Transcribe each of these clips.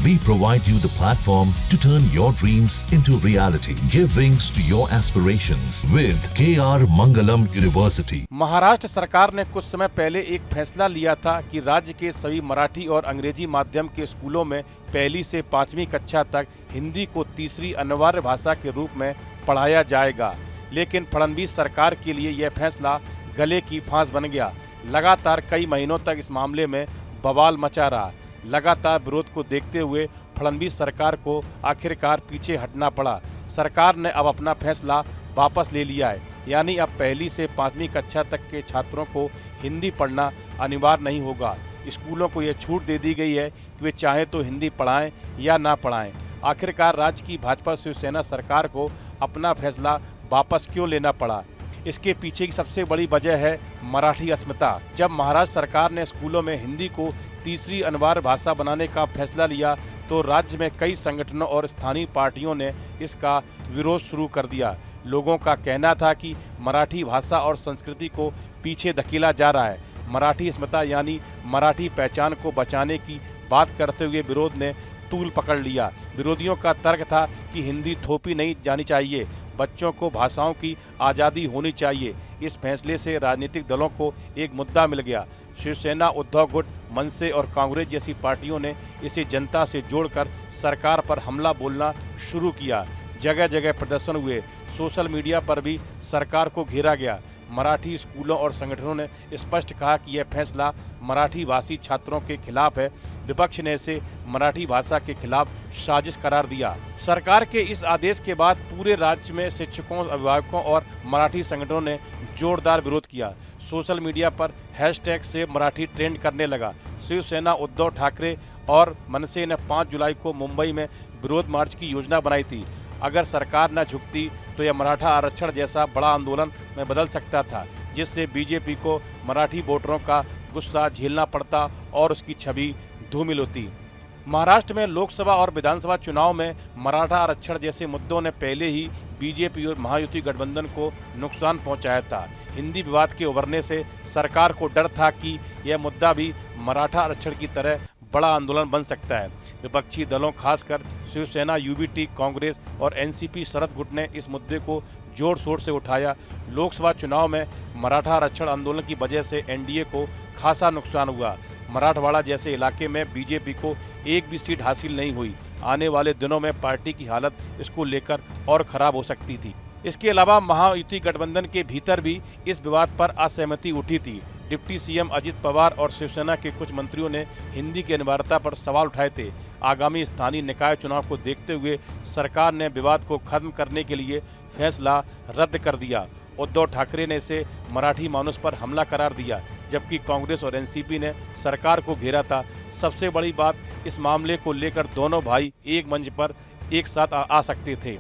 We provide you the platform to turn your dreams into reality. Give wings to your aspirations with KR Mangalam University. Maharashtra सरकार ने कुछ समय पहले एक फैसला लिया था कि राज्य के सभी मराठी और अंग्रेजी माध्यम के स्कूलों में पहली से 5वीं कक्षा तक हिंदी को तीसरी अनिवार्य भाषा के रूप में पढ़ाया जाएगा। लेकिन फडणवीस सरकार के लिए यह फैसला गले की फांस बन गया। लगातार कई महीनों तक इस मामले में बवाल मचा रहा। लगातार विरोध को देखते हुए फडणवीस सरकार को आखिरकार पीछे हटना पड़ा। सरकार ने अब अपना फैसला वापस ले लिया है, यानी अब पहली से 5वीं कक्षा तक के छात्रों को हिंदी पढ़ना अनिवार्य नहीं होगा। स्कूलों को यह छूट दे दी गई है कि वे चाहे तो हिंदी पढ़ाएं या ना पढ़ाएं। आखिरकार राज्य की भाजपा शिवसेना सरकार को अपना फैसला वापस क्यों लेना पड़ा? इसके पीछे की सबसे बड़ी वजह है मराठी अस्मिता। जब महाराष्ट्र सरकार ने स्कूलों में हिंदी को तीसरी अनिवार्य भाषा बनाने का फैसला लिया तो राज्य में कई संगठनों और स्थानीय पार्टियों ने इसका विरोध शुरू कर दिया। लोगों का कहना था कि मराठी भाषा और संस्कृति को पीछे धकेला जा रहा है। मराठी अस्मिता यानी मराठी पहचान को बचाने की बात करते हुए विरोध ने तूल पकड़ लिया। विरोधियों का तर्क था कि हिंदी थोपी नहीं जानी चाहिए, बच्चों को भाषाओं की आज़ादी होनी चाहिए। इस फैसले से राजनीतिक दलों को एक मुद्दा मिल गया। शिवसेना, उद्धव गुट, मनसे और कांग्रेस जैसी पार्टियों ने इसे जनता से जोड़कर सरकार पर हमला बोलना शुरू किया। जगह जगह प्रदर्शन हुए। सोशल मीडिया पर भी सरकार को घेरा गया। मराठी स्कूलों और संगठनों ने स्पष्ट कहा कि यह फैसला मराठी भाषी छात्रों के खिलाफ है। विपक्ष ने इसे मराठी भाषा के खिलाफ साजिश करार दिया। सरकार के इस आदेश के बाद पूरे राज्य में शिक्षकों, अभिभावकों और मराठी संगठनों ने जोरदार विरोध किया। सोशल मीडिया पर हैशटैग से मराठी ट्रेंड करने लगा। शिवसेना, उद्धव ठाकरे और मनसे ने 5 जुलाई को मुंबई में विरोध मार्च की योजना बनाई थी। अगर सरकार न झुकती तो यह मराठा आरक्षण जैसा बड़ा आंदोलन में बदल सकता था, जिससे बीजेपी को मराठी वोटरों का गुस्सा झेलना पड़ता और उसकी छवि धूमिल होती। महाराष्ट्र में लोकसभा और विधानसभा चुनाव में मराठा आरक्षण जैसे मुद्दों ने पहले ही बीजेपी और महायुति गठबंधन को नुकसान पहुंचाया था। हिंदी विवाद के उभरने से सरकार को डर था कि यह मुद्दा भी मराठा आरक्षण की तरह बड़ा आंदोलन बन सकता है। विपक्षी दलों, खासकर शिवसेना, यूबीटी, कांग्रेस और एनसीपी शरद गुट ने इस मुद्दे को जोर शोर से उठाया। लोकसभा चुनाव में मराठा आरक्षण आंदोलन की वजह से एनडीए को खासा नुकसान हुआ। मराठवाड़ा जैसे इलाके में बीजेपी को एक भी सीट हासिल नहीं हुई। आने वाले दिनों में पार्टी की हालत इसको लेकर और खराब हो सकती थी। इसके अलावा महायुति गठबंधन के भीतर भी इस विवाद पर असहमति उठी थी। डिप्टी सीएम अजित पवार और शिवसेना के कुछ मंत्रियों ने हिंदी की अनिवार्यता पर सवाल उठाए थे। आगामी स्थानीय निकाय चुनाव को देखते हुए सरकार ने विवाद को खत्म करने के लिए फैसला रद्द कर दिया। उद्धव ठाकरे ने इसे मराठी मानुस पर हमला करार दिया, जबकि कांग्रेस और एनसीपी ने सरकार को घेरा था। सबसे बड़ी बात, इस मामले को लेकर दोनों भाई एक मंच पर एक साथ आ सकते थे।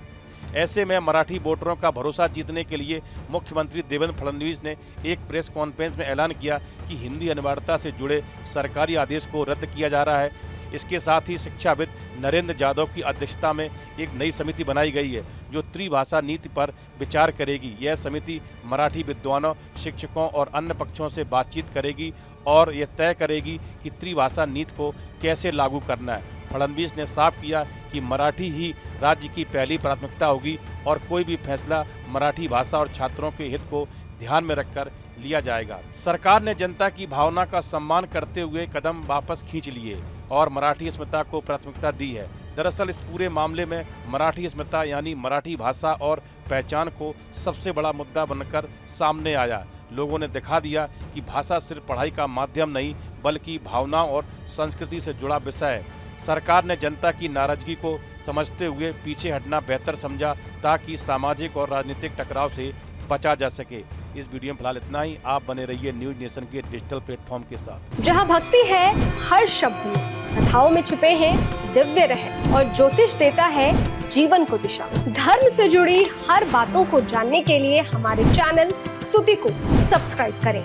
ऐसे में मराठी वोटरों का भरोसा जीतने के लिए मुख्यमंत्री देवेंद्र फडणवीस ने एक प्रेस कॉन्फ्रेंस में ऐलान किया कि हिंदी अनिवार्यता से जुड़े सरकारी आदेश को रद्द किया जा रहा है। इसके साथ ही शिक्षाविद नरेंद्र यादव की अध्यक्षता में एक नई समिति बनाई गई है जो त्रिभाषा नीति पर विचार करेगी। यह समिति मराठी विद्वानों, शिक्षकों और अन्य पक्षों से बातचीत करेगी और यह तय करेगी कि त्रिभाषा नीति को कैसे लागू करना है। फडणवीस ने साफ किया कि मराठी ही राज्य की पहली प्राथमिकता होगी और कोई भी फैसला मराठी भाषा और छात्रों के हित को ध्यान में रखकर लिया जाएगा। सरकार ने जनता की भावना का सम्मान करते हुए कदम वापस खींच लिए और मराठी अस्मिता को प्राथमिकता दी है। दरअसल इस पूरे मामले में मराठी अस्मिता यानी मराठी भाषा और पहचान को सबसे बड़ा मुद्दा बनकर सामने आया। लोगों ने दिखा दिया कि भाषा सिर्फ पढ़ाई का माध्यम नहीं, बल्कि भावनाओं और संस्कृति से जुड़ा विषय है। सरकार ने जनता की नाराजगी को समझते हुए पीछे हटना बेहतर समझा ताकि सामाजिक और राजनीतिक टकराव से बचा जा सके। इस वीडियो में फिलहाल इतना ही। आप बने रहिए न्यूज नेशन के डिजिटल प्लेटफॉर्म के साथ। जहां भक्ति है हर शब्द में, कथाओं में छुपे हैं दिव्य रहस्य और ज्योतिष देता है जीवन को दिशा। धर्म से जुड़ी हर बातों को जानने के लिए हमारे चैनल स्तुति को सब्सक्राइब करें।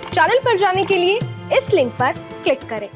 चैनल पर जाने के लिए इस लिंक पर क्लिक करें।